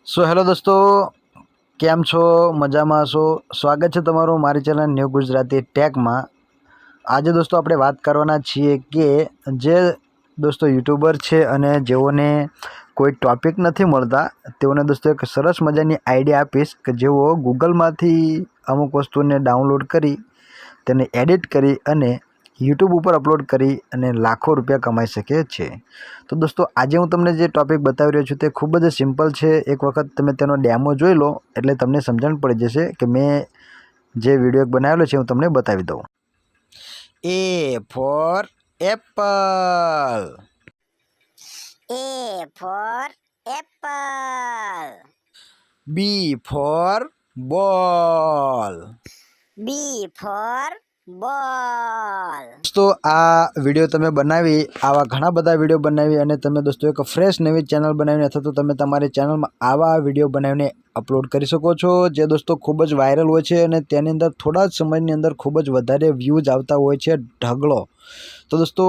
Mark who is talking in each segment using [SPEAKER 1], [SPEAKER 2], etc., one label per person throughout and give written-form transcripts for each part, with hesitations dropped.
[SPEAKER 1] Hello દોસ્તો, કેમ છો? મજામાં છો? સ્વાગત છે તમારું મારી ચેનલ ન્યૂ ગુજરાતી ટેકમાં। આજે દોસ્તો આપણે વાત કરવાના છીએ કે જે દોસ્તો યુટ્યુબર છે અને જેઓને કોઈ ટોપિક નથી મળતા તેઓને દોસ્તો એક સરસ મજાની આઈડિયા આપીશ કે જેઓ ગૂગલમાંથી અમુક વસ્તુને ડાઉનલોડ કરી તેને એડિટ કરી અને YouTube ઉપર અપલોડ કરી અને લાખો રૂપિયા કમાઈ શકે છે। તો દોસ્તો આજે હું તમને જે ટોપિક બતાવી રહ્યો છું તે ખૂબ જ સિમ્પલ છે। એક વખત તમે તેનો ડેમો જોઈ લો એટલે તમને સમજણ પડી જશે કે મેં જે વિડીયો બનાવેલો છે હું તમને બતાવી દઉં। A for apple,
[SPEAKER 2] A for apple.
[SPEAKER 1] B for ball।
[SPEAKER 2] B for ball.
[SPEAKER 1] દોસ્તો આ વિડીયો તમે બનાવી આવા ઘણા બધા વિડીયો બનાવી અને તમે દોસ્તો એક ફ્રેશ નવી ચેનલ બનાવીને અથવા તો તમે તમારી ચેનલમાં આવા વિડીયો બનાવીને અપલોડ કરી શકો છો જે દોસ્તો ખૂબ જ વાયરલ હોય છે અને તેની અંદર થોડા જ સમયની અંદર ખૂબ જ વધારે વ્યૂઝ આવતા હોય છે ઢગલો। તો દોસ્તો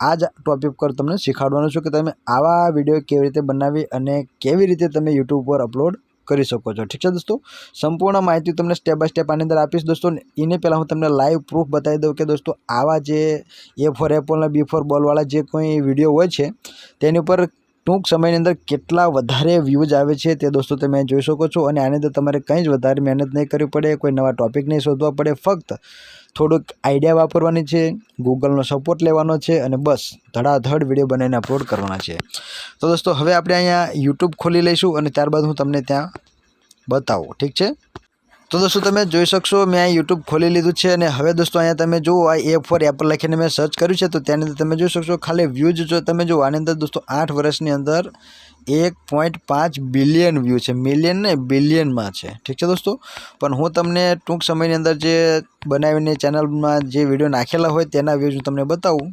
[SPEAKER 1] આ જ ટોપિક પર તમને શીખવાડવાનું છું કે તમે આવા વિડીયો કેવી રીતે બનાવી અને કેવી રીતે તમે YouTube પર અપલોડ કરી શકો છો। ઠીક છે દોસ્તો, સંપૂર્ણ માહિતી તમને સ્ટેપ બાય સ્ટેપ આની અંદર આપીશ દોસ્તો। એને પહેલાં હું તમને લાઈવ પ્રૂફ બતાવી દઉં કે દોસ્તો આવા જે A ફોર એપલ અને B ફોર બોલવાળા જે કોઈ વિડીયો હોય છે તેની ઉપર ટૂંક સમયની અંદર કેટલા વધારે વ્યૂઝ આવે છે તે દોસ્તો તમે જોઈ શકો છો। અને આની અંદર તમારે કંઈ જ વધારે મહેનત નહીં કરવી પડે, કોઈ નવા ટોપિક નહીં શોધવા પડે, ફક્ત થોડુંક આઈડિયા વાપરવાની છે, ગૂગલનો સપોર્ટ લેવાનો છે અને બસ ધડાધડ વિડીયો બનાવીને અપલોડ કરવાના છે। તો દોસ્તો હવે આપણે અહીંયા YouTube ખોલી લઈશું અને ત્યારબાદ હું તમને ત્યાં બતાવું। ઠીક છે, તો દોસ્તો તમે જોઈ શકશો મેં આ YouTube ખોલી લીધું છે અને હવે દોસ્તો અહીંયા તમે જુઓ આ A ફોર એપલ લખીને મેં સર્ચ કર્યું છે તો તેની અંદર તમે જોઈ શકશો ખાલી વ્યૂઝ જો તમે જુઓ આની અંદર દોસ્તો 8 વર્ષની અંદર 1.5 બિલિયન વ્યૂ છે, મિલિયન ને બિલિયનમાં છે। ઠીક છે દોસ્તો, પણ હું તમને ટૂંક સમયની અંદર જે બનાવીને ચેનલમાં જે વિડીયો નાખેલા હોય તેના વ્યૂઝ હું તમને બતાવું।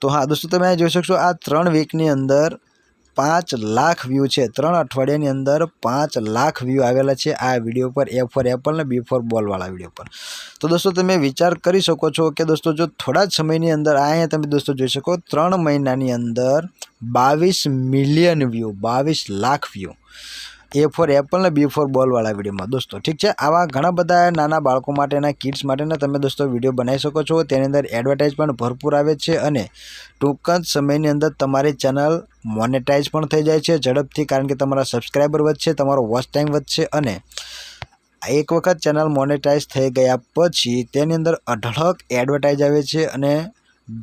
[SPEAKER 1] તો હા દોસ્તો તમે જોઈ શકશો આ 3 વીકની અંદર 5 લાખ વ્યૂ છે, 3 અઠવાડિયાની અંદર 5 લાખ વ્યૂ આવેલા છે આ વિડીયો પર, A ફોર એપલ ને B ફોર બોલવાળા વિડીયો પર। તો દોસ્તો તમે વિચાર કરી શકો છો કે દોસ્તો જો થોડા જ સમયની અંદર અહીંયા તમે દોસ્તો જોઈ શકો 3 મહિનાની અંદર 22 million view, 22 lakh view A for Apple ને B ફોર બોલવાળા વિડીયોમાં દોસ્તો। ઠીક છે, આવા ઘણા બધા નાના બાળકો માટેના કિડ્સ માટેના તમે દોસ્તો વિડીયો બનાવી શકો છો। તેની અંદર એડવર્ટાઇઝ પણ ભરપૂર આવે છે અને ટૂંક જ સમયની અંદર તમારી ચેનલ મોનેટાઇઝ પણ થઈ જાય છે ઝડપથી, કારણ કે તમારા સબસ્ક્રાઈબર વધશે, તમારો વોચ ટાઈમ વધશે અને એક વખત ચેનલ મોનેટાઇઝ થઈ ગયા પછી તેની અંદર અઢળક એડવર્ટાઇઝ આવે છે અને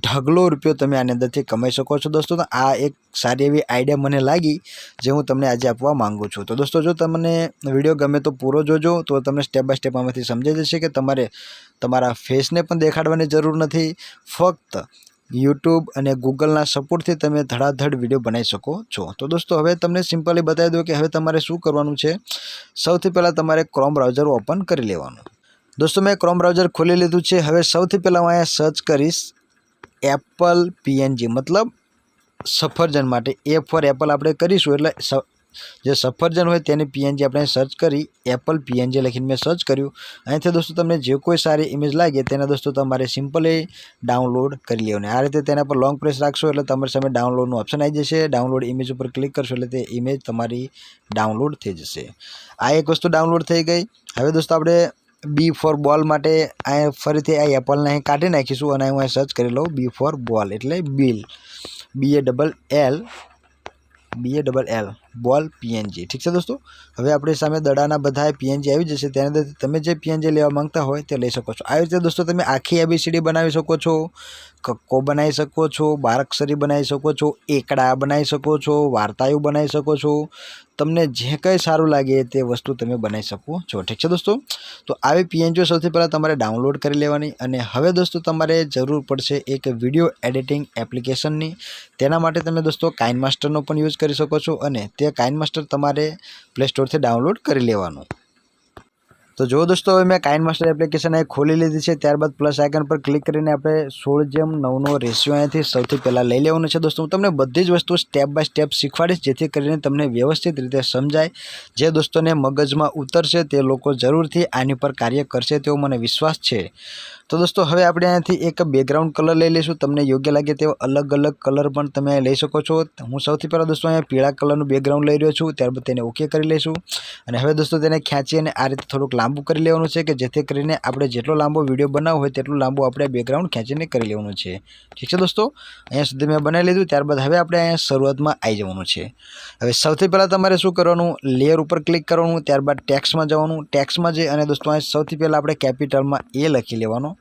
[SPEAKER 1] ઢગલો રૂપિયો તમે આની અંદરથી કમાઈ શકો છો દોસ્તો। તો આ એક સારી એવી આઈડિયા મને લાગી જે હું તમને આજે આપવા માંગુ છું। તો દોસ્તો જો તમને વિડીયો ગમે તો પૂરો જોજો તો તમને સ્ટેપ બાય સ્ટેપ આમાંથી સમજાઈ જશે કે તમારે તમારા ફેસને પણ દેખાડવાની જરૂર નથી, ફક્ત YouTube અને ગૂગલના સપોર્ટથી તમે ધડાધડ વિડીયો બનાવી શકો છો। તો દોસ્તો હવે તમને સિમ્પલી બતાવી દઉં કે હવે તમારે શું કરવાનું છે। સૌથી પહેલાં તમારે ક્રોમ બ્રાઉઝર ઓપન કરી લેવાનું। દોસ્તો મેં ક્રોમ બ્રાઉઝર ખોલી લીધું છે। હવે સૌથી પહેલાં હું અહીંયા સર્ચ કરીશ એપલ PNG, મતલબ સફરજન માટે A ફોર એપલ આપણે કરીશું એટલે જે સફરજન હોય તેની PNG આપણે સર્ચ કરી એપલ PNG લખીને મેં સર્ચ કર્યું। અહીંથી દોસ્તો તમને જે કોઈ સારી ઇમેજ લાગે તેને દોસ્તો તમારે સિમ્પલી ડાઉનલોડ કરી લેવાની। આ રીતે તેના પર લોંગ પ્રેસ રાખશો એટલે તમારી સામે ડાઉનલોડનું ઓપ્શન આવી જશે। ડાઉનલોડ ઇમેજ ઉપર ક્લિક કરશો એટલે તે ઇમેજ તમારી ડાઉનલોડ થઈ જશે। આ એક વસ્તુ ડાઉનલોડ થઈ ગઈ। હવે દોસ્તો આપણે B ફોર બોલ માટે આ ફરીથી આ એપલને અહીં કાઢી નાખીશું અને હું સર્ચ કરી લઉં B ફોર બોલ એટલે બિલ, BALL બોલ PNG। ઠીક છે દોસ્તો, હવે આપણી સામે દડાના બધા PNG આવી જશે, તેની અંદર તમે જે PNG લેવા માંગતા હોય તે લઈ શકો છો। આવી રીતે દોસ્તો તમે આખી ABCD બનાવી શકો છો, કક્કો બનાવી શકો છો, બારાક્ષરી બનાવી શકો છો, એકડા બનાવી શકો છો, વાર્તાઓ બનાવી શકો છો, તમને જે કંઈ સારું લાગે તે વસ્તુ તમે બનાવી શકો છો। ઠીક છે દોસ્તો, તો આવી PNG સૌથી પહેલાં તમારે ડાઉનલોડ કરી લેવાની અને હવે દોસ્તો તમારે જરૂર પડશે એક વિડીયો એડિટિંગ એપ્લિકેશનની। તેના માટે તમે દોસ્તો કાઇનમાસ્ટરનો પણ યુઝ કરી શકો છો અને તે કાઇનમાસ્ટર તમારે પ્લે સ્ટોરથી ડાઉનલોડ કરી લેવાનું। તો જો દોસ્તો હવે મેં કાઇનમાસ્ટર એપ્લિકેશન અહીં ખોલી લીધી છે, ત્યારબાદ પ્લસ આઇકન પર ક્લિક કરીને આપણે 16:9નો રેશિયો અહીંયાથી સૌથી પહેલાં લઈ લેવાનો છે દોસ્તો। હું તમને બધી જ વસ્તુ સ્ટેપ બાય સ્ટેપ શીખવાડીશ જેથી કરીને તમને વ્યવસ્થિત રીતે સમજાય। જે દોસ્તોને મગજમાં ઉતરશે તે લોકો જરૂરથી આની પર કાર્ય કરશે તેવો મને વિશ્વાસ છે। તો तो दोस्तों हवे આપણે અહીંયાથી એક બેકગ્રાઉન્ડ કલર લઈ લઈશું। તમને યોગ્ય લાગે તેવો અલગ અલગ કલર પણ તમે લઈ શકો છો। હું સૌથી પહેલા દોસ્તો અહીંયા પીળા કલરનું બેકગ્રાઉન્ડ લઈ રહ્યો છું। ત્યારબાદ તેને ઓકે કરી લઈશું અને હવે દોસ્તો તેને ખેંચી અને આ રીતે થોડુંક લાંબુ કરી લેવાનું છે કે જેથી કરીને આપણે જેટલો લાંબો વિડીયો બનાવવો હોય તેટલું લાંબુ આપણે બેકગ્રાઉન્ડ ખેંચીને કરી લેવાનું છે। ઠીક છે દોસ્તો, અહીંયા સુધી મેં બનાવી લીધું। ત્યારબાદ હવે આપણે અહીંયા શરૂઆતમાં આવી જવાનું છે। હવે સૌથી પહેલાં તમારે શું કરવાનું, લેયર ઉપર ક્લિક કરવાનું, ત્યારબાદ ટેક્સ્ટમાં જવાનું। ટેક્સ્ટમાં જઈ અને દોસ્તો અહીં સૌથી પહેલાં આપણે કેપિટલમાં એ લખી લેવાનો,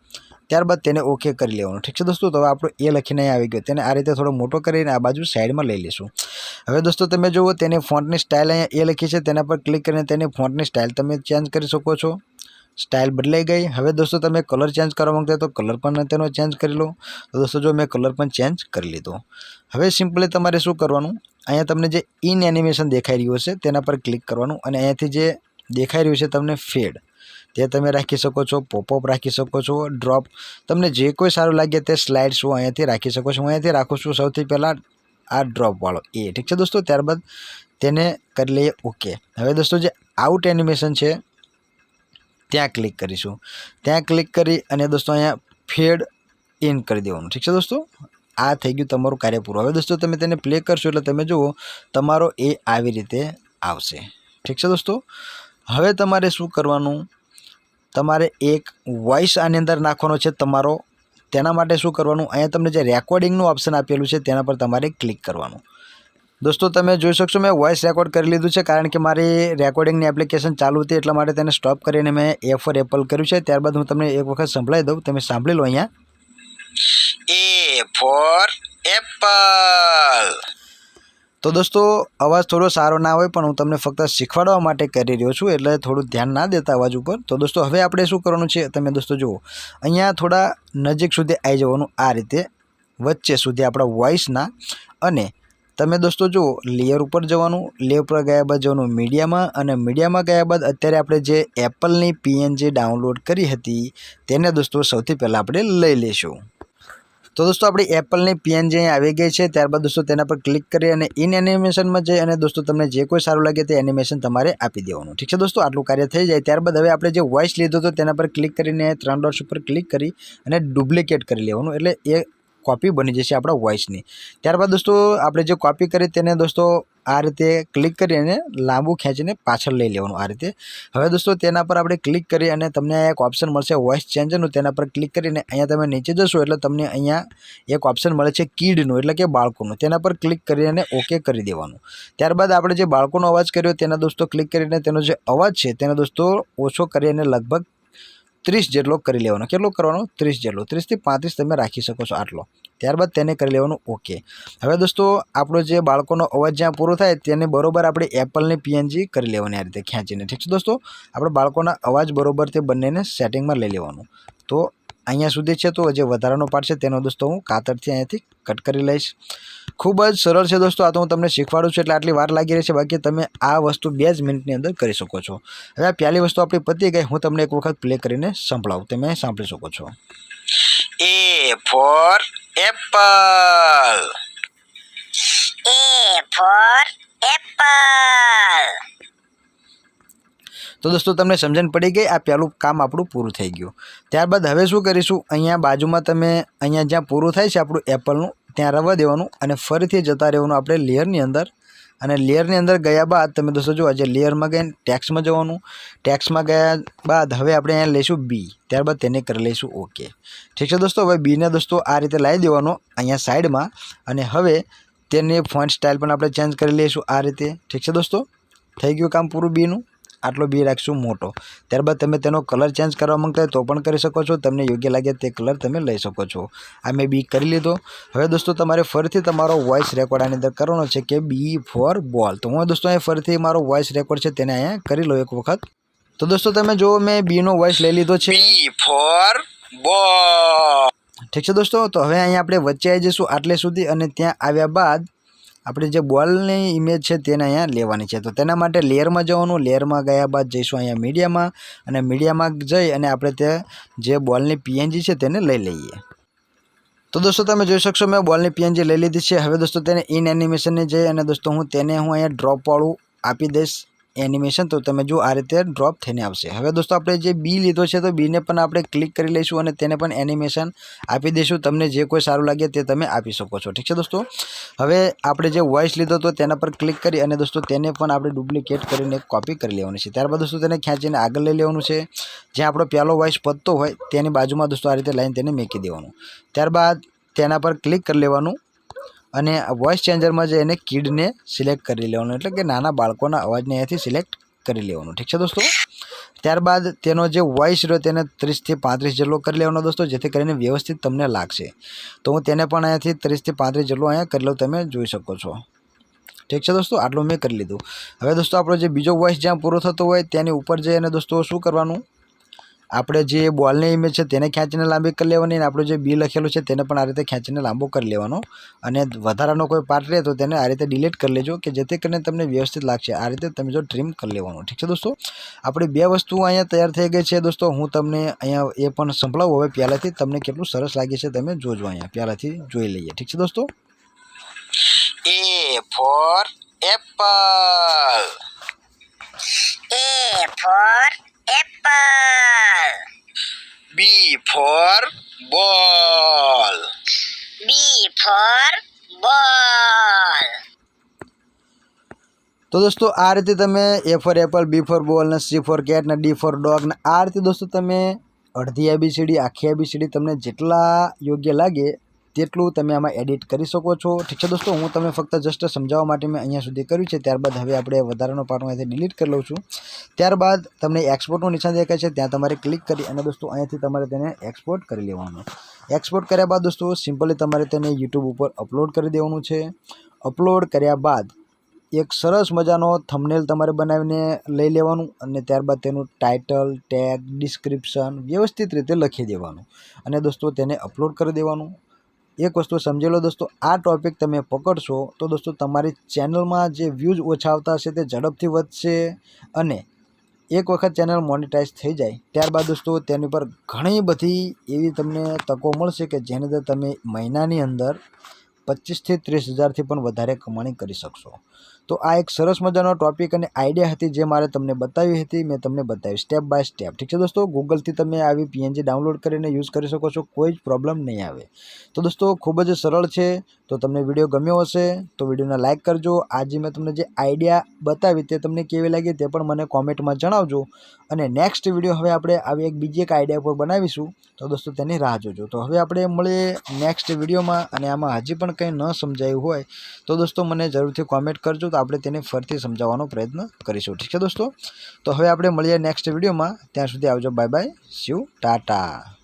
[SPEAKER 1] ત્યારબાદ તેને ઓકે કરી લેવાનું। ઠીક છે દોસ્તો, તો હવે આપણો એ લખીને આવી ગયો। તેને આ રીતે થોડો મોટો કરીને આ બાજુ સાઈડમાં લઈ લઈશું। હવે દોસ્તો તમે જુઓ તેની ફોન્ટની સ્ટાઇલ અહીંયા એ લખી છે, તેના પર ક્લિક કરીને તેની ફોન્ટની સ્ટાઇલ તમે ચેન્જ કરી શકો છો। સ્ટાઇલ બદલાઈ ગઈ। હવે દોસ્તો તમે કલર ચેન્જ કરવા માંગતા તો કલર પણ તેનો ચેન્જ કરી લો। તો દોસ્તો જો મેં કલર પણ ચેન્જ કરી લીધો। હવે સિમ્પલી તમારે શું કરવાનું, અહીંયા તમને જે ઇન એનિમેશન દેખાઈ રહ્યું હશે તેના પર ક્લિક કરવાનું અને અહીંયાથી જે દેખાઈ રહ્યું છે તમને ફેડ તે તમે રાખી શકો છો, પોપઅપ રાખી શકો છો, ડ્રોપ, તમને જે કોઈ સારું લાગે તે સ્લાઇડ શો અહીંયાથી રાખી શકો છો। હું અહીંયાથી રાખું છું સૌથી પહેલાં આ ડ્રોપવાળો એ। ઠીક છે દોસ્તો, ત્યારબાદ તેને કરી લઈએ ઓકે। હવે દોસ્તો જે આઉટ એનિમેશન છે ત્યાં ક્લિક કરીશું। ત્યાં ક્લિક કરી અને દોસ્તો અહીંયા ફેડ ઇન કરી દેવાનું। ઠીક છે દોસ્તો, આ થઈ ગયું તમારું કાર્ય પૂરું। હવે દોસ્તો તમે તેને પ્લે કરશો એટલે તમે જુઓ તમારો એ આવી રીતે આવશે। ઠીક છે દોસ્તો, હવે તમારે શું કરવાનું, તમારે એક વોઇસ આની અંદર નાખવાનો છે તમારો। તેના માટે શું કરવાનું, અહીંયા તમને જે રેકોર્ડિંગનું ઓપ્શન આપેલું છે તેના પર તમારે ક્લિક કરવાનું। દોસ્તો તમે જોઈ શકશો મેં વોઇસ રેકોર્ડ કરી લીધું છે, કારણ કે મારી રેકોર્ડિંગની એપ્લિકેશન ચાલુ હતી એટલા માટે તેને સ્ટોપ કરીને મેં એ ફોર એપલ કર્યું છે। ત્યારબાદ હું તમને એક વખત સંભળાવી દઉં, તમે સાંભળી લો। અહીંયા એ ફોર એપલ। તો દોસ્તો અવાજ થોડો સારો ના હોય પણ હું તમને ફક્ત શીખવાડવા માટે કરી રહ્યો છું, એટલે થોડું ધ્યાન ના દેતા અવાજ ઉપર। તો દોસ્તો હવે આપણે શું કરવાનું છે, તમે દોસ્તો જુઓ અહીંયા થોડા નજીક સુધી આવી જવાનું, આ રીતે વચ્ચે સુધી આપણા વોઇસના। અને તમે દોસ્તો જુઓ લેયર ઉપર જવાનું, લેયર પર ગયા બાદ જવાનું મીડિયામાં, અને મીડિયામાં ગયા બાદ અત્યારે આપણે જે એપલની પીએનજી ડાઉનલોડ કરી હતી તેને દોસ્તો સૌથી પહેલાં આપણે લઈ લઈશું। તો દોસ્તો આપણી એપલની પીએનજી અહીં આવી ગઈ છે। ત્યારબાદ દોસ્તો તેના પર ક્લિક કરી અને ઇન એનિમેશનમાં જઈ અને દોસ્તો તમને જે કોઈ સારું લાગે તે એનિમેશન તમારે આપી દેવાનું। ઠીક છે દોસ્તો, આટલું કાર્ય થઈ જાય ત્યારબાદ હવે આપણે જે વોઇસ લીધો હતો તેના પર ક્લિક કરીને 3 ડોટ્સ ઉપર ક્લિક કરી અને ડુપ્લિકેટ કરી લેવાનું, એટલે એ કોપી બની જશે આપણા વોઇસની। ત્યારબાદ દોસ્તો આપણે જે કોપી કરી તેને દોસ્તો આ રીતે ક્લિક કરી અને લાંબુ ખેંચીને પાછળ લઈ લેવાનું આ રીતે। હવે દોસ્તો તેના પર આપણે ક્લિક કરી અને તમને એક ઓપ્શન મળશે વોઇસ ચેન્જરનું, તેના પર ક્લિક કરીને અહીંયા તમે નીચે જશો એટલે તમને અહીંયા એક ઓપ્શન મળે છે કિડનું, એટલે કે બાળકોનું, તેના પર ક્લિક કરી અને ઓકે કરી દેવાનું। ત્યારબાદ આપણે જે બાળકોનો અવાજ કર્યો તેના દોસ્તો ક્લિક કરીને તેનો જે અવાજ છે તેને દોસ્તો ઓછો કરી અને લગભગ 30 જેટલો કરી લેવાનો। કેટલો કરવાનો, 30 જેટલો, 30 થી 35 તમે રાખી શકો છો આટલો। ત્યારબાદ તેને કરી લેવાનું ઓકે। હવે દોસ્તો આપણો જે બાળકોનો અવાજ જ્યાં પૂરો થાય તેને બરોબર આપણે એપલની પીએનજી કરી લેવાની આ રીતે ખેંચીને। ઠીક છે દોસ્તો, આપણે બાળકોના અવાજ બરોબર તે બંનેને સેટિંગમાં લઈ લેવાનું। તો અહીંયા સુધી છે, તો જે વધારાનો પાર્ટ છે તેનો દોસ્તો હું કાતરથી અહીંયાથી કટ કરી લઈશ। ખૂબ જ સરળ છે દોસ્તો, આ તો હું તમને શીખવાડું છું એટલે આટલી વાર લાગી રહી છે, બાકી તમે આ વસ્તુ 2 જ મિનિટની અંદર કરી શકો છો। હવે આ પહેલી વસ્તુ આપણી પતી ગઈ, હું તમને એક વખત પ્લે કરીને સંભળાવું, તમે સાંભળી શકો છો। A for apple.
[SPEAKER 2] A for apple.
[SPEAKER 1] તો દોસ્તો તમને સમજણ પડી ગઈ, આ પહેલું કામ આપણું પૂરું થઈ ગયું। ત્યારબાદ હવે શું કરીશું, અહીંયા બાજુમાં તમે અહીંયા જ્યાં પૂરું થાય છે આપણું એપલનું ત્યાં રવા દેવાનું અને ફરીથી જતા રહેવાનું આપણે લેયરની અંદર। અને લેયરની અંદર ગયા બાદ તમે દોસ્તો જો આજે લેયરમાં ગઈને ટેક્સ્ટમાં જવાનું, ટેક્સ્ટમાં ગયા બાદ હવે આપણે અહીંયા લઈશું બી, ત્યારબાદ તેને કરી લઈશું ઓકે। ઠીક છે દોસ્તો, હવે બીને દોસ્તો આ રીતે લાવી દેવાનો અહીંયા સાઈડમાં, અને હવે તેની ફોન્ટ સ્ટાઇલ પણ આપણે ચેન્જ કરી લઈશું આ રીતે। ઠીક છે દોસ્તો, થઈ ગયું કામ પૂરું બીનું, આટલો બી રાખશું મોટો। ત્યારબાદ તમે તેનો કલર ચેન્જ કરવા માંગતા હોય તો પણ કરી શકો છો, તમને યોગ્ય લાગે તે કલર તમે લઈ શકો છો। આ મેં બી કરી લીધો। હવે દોસ્તો તમારે ફરીથી તમારો વોઇસ રેકોર્ડ આની અંદર કરવાનો છે કે બી ફોર બોલ। તો હું દોસ્તો અહીંયા ફરીથી મારો વોઇસ રેકોર્ડ છે તેને અહીંયા કરી લો એક વખત। તો દોસ્તો તમે જુઓ મેં બીનો વોઇસ લઈ લીધો છે, બી ફોર બોલ। ઠીક છે દોસ્તો, તો હવે અહીંયા આપણે વચ્ચે આવી જઈશું આટલે સુધી, અને ત્યાં આવ્યા બાદ આપણે જે બોલની ઇમેજ છે તેને અહીંયા લેવાની છે। તો તેના માટે લેયરમાં જવાનું, લેયરમાં ગયા બાદ જઈશું અહીંયા મીડિયામાં, અને મીડિયામાં જઈ અને આપણે તે જે બોલની પીએનજી છે તેને લઈ લઈએ। તો દોસ્તો તમે જોઈ શકશો મેં બોલની પીએનજી લઈ લીધી છે। હવે દોસ્તો તેને ઇન એનિમેશનને જઈ અને દોસ્તો હું અહીંયા ડ્રોપવાળું આપી દઈશ એનિમેશન તો તમે જો આ રીતે ડ્રોપ થઈને આવશે। હવે દોસ્તો આપણે જે બી લીધો છે તો બીને પણ આપણે ક્લિક કરી લઈશું અને તેને પણ એનિમેશન આપી દઈશું। તમને જે કોઈ સારું લાગે તે તમે આપી શકો છો, ઠીક છે દોસ્તો। હવે આપણે જે વોઇસ લીધો તો તેના પર ક્લિક કરી અને દોસ્તો તેને પણ આપણે ડુપ્લિકેટ કરીને કોપી કરી લેવાનું છે। ત્યારબાદ દોસ્તો તેને ખેંચીને આગળ લઈ લેવાનું છે। જ્યાં આપણો પહેલો વોઇસ પતતો હોય તેની બાજુમાં દોસ્તો આ રીતે લાઈન તેને મૂકી દેવાનું। ત્યારબાદ તેના પર ક્લિક કરી લેવાનું અને વોઇસ ચેન્જરમાં જે એને કિડને સિલેક્ટ કરી લેવાનું, એટલે કે નાના બાળકોના અવાજને અહીંયાથી સિલેક્ટ કરી લેવાનું, ઠીક છે દોસ્તો। ત્યારબાદ તેનો જે વોઇસ રહ્યો તેને 30 થી 35 જેટલો કરી લેવાનો દોસ્તો, જેથી કરીને વ્યવસ્થિત તમને લાગશે। તો હું તેને પણ અહીંયાથી 30 થી 35 જેટલો અહીંયા કરી લઉં, તમે જોઈ શકો છો, ઠીક છે દોસ્તો। આટલું મેં કરી લીધું। હવે દોસ્તો આપણો જે બીજો વોઇસ જ્યાં પૂરો થતો હોય તેની ઉપર જઈ અને દોસ્તો શું કરવાનું, આપણે જે બોલની ઇમેજ છે તેને ખેંચીને લાંબી કરી લેવાની અને આપણું જે બી લખેલું છે તેને પણ આ રીતે ખેંચીને લાંબો કરી લેવાનો અને વધારાનો કોઈ પાર્ટ રહે તો તેને આ રીતે ડિલીટ કરી લેજો, કે જેથી કરીને તમને વ્યવસ્થિત લાગશે। આ રીતે તમે જો ટ્રીમ કરી લેવાનું, ઠીક છે દોસ્તો। આપણી બે વસ્તુઓ અહીંયા તૈયાર થઈ ગઈ છે દોસ્તો। હું તમને અહીંયા એ પણ સંભળાવું હવે પહેલાંથી, તમને કેટલું સરસ લાગે છે તમે જોજો, અહીંયા પહેલાંથી જોઈ લઈએ, ઠીક છે દોસ્તો।
[SPEAKER 2] A for apple. A for apple.
[SPEAKER 1] B for ball.
[SPEAKER 2] B for ball.
[SPEAKER 1] તો દોસ્તો આ રીતે તમે A for apple, B for ball ને C ફોર કેટ ને D ફોર ડોગ ને આ રીતે દોસ્તો તમે અડધી ABCD આખી ABCD તમને જેટલા યોગ્ય લાગે તેટલું તમે આમાં એડિટ કરી શકો છો, ઠીક છે દોસ્તો। હું તમને ફક્ત જસ્ટ સમજાવવા માટે મેં અહીંયા સુધી કર્યું છે। ત્યારબાદ હવે આપણે વધારાનો પાર્ટ અહીંયાથી ડિલીટ કરી લઉં છું। ત્યારબાદ તમને એક્સપોર્ટનું નિશાન દેખાય છે ત્યાં તમારે ક્લિક કરી અને દોસ્તો અહીંયાથી તમારે તેને એક્સપોર્ટ કરી લેવાનું। એક્સપોર્ટ કર્યા બાદ દોસ્તો સિમ્પલી તમારે તેને YouTube ઉપર અપલોડ કરી દેવાનું છે। અપલોડ કર્યા બાદ એક સરસ મજાનો થંબનેલ તમારે બનાવીને લઈ લેવાનું અને ત્યારબાદ તેનું ટાઇટલ, ટેગ, ડિસ્ક્રિપ્શન વ્યવસ્થિત રીતે લખી દેવાનું અને દોસ્તો તેને અપલોડ કરી દેવાનું। એક વસ્તુ સમજી લો દોસ્તો, આ ટોપિક તમે પકડશો તો દોસ્તો તમારી ચેનલમાં જે વ્યૂઝ ઓછા આવતા હશે તે ઝડપથી વધશે અને એક વખત ચેનલ મોનેટાઈઝ થઈ જાય ત્યારબાદ દોસ્તો તેની પર ઘણી બધી એવી તમને તકો મળશે કે જેની અંદર તમે મહિનાની અંદર 25 થી 30 હજારથી પણ વધારે કમાણી કરી શકશો। તો આ એક સરસ મજાનો ટોપિક અને આઈડિયા હતી જે મારે તમને બતાવી હતી, મેં તમને બતાવી સ્ટેપ બાય સ્ટેપ, ઠીક છે દોસ્તો। ગૂગલથી તમે આવી PNG ડાઉનલોડ કરીને યુઝ કરી શકો છો, કોઈ જ પ્રોબ્લેમ નહીં આવે। તો દોસ્તો ખૂબ જ સરળ છે। તો તમને વિડીયો ગમ્યો હશે તો વિડીયોને લાઇક કરજો। આજે મેં તમને જે આઈડિયા બતાવી તે તમને કેવી લાગી તે પણ મને કોમેન્ટમાં જણાવજો અને નેક્સ્ટ વિડીયો હવે આપણે આવી બીજી એક આઈડિયા પર બનાવીશું, તો દોસ્તો તેની રાહ જોજો। તો હવે આપણે મળીએ નેક્સ્ટ વિડીયોમાં અને આમાં હજી પણ કંઈ ન સમજાયું હોય તો દોસ્તો મને જરૂરથી કોમેન્ટ કરજો, તો આપણે તેને ફરીથી સમજાવવાનો પ્રયત્ન કરીશું, ઠીક છે દોસ્તો। તો હવે આપણે મળીએ નેક્સ્ટ વિડીયોમાં, ત્યાં સુધી આવજો, bye bye, C you, Tata.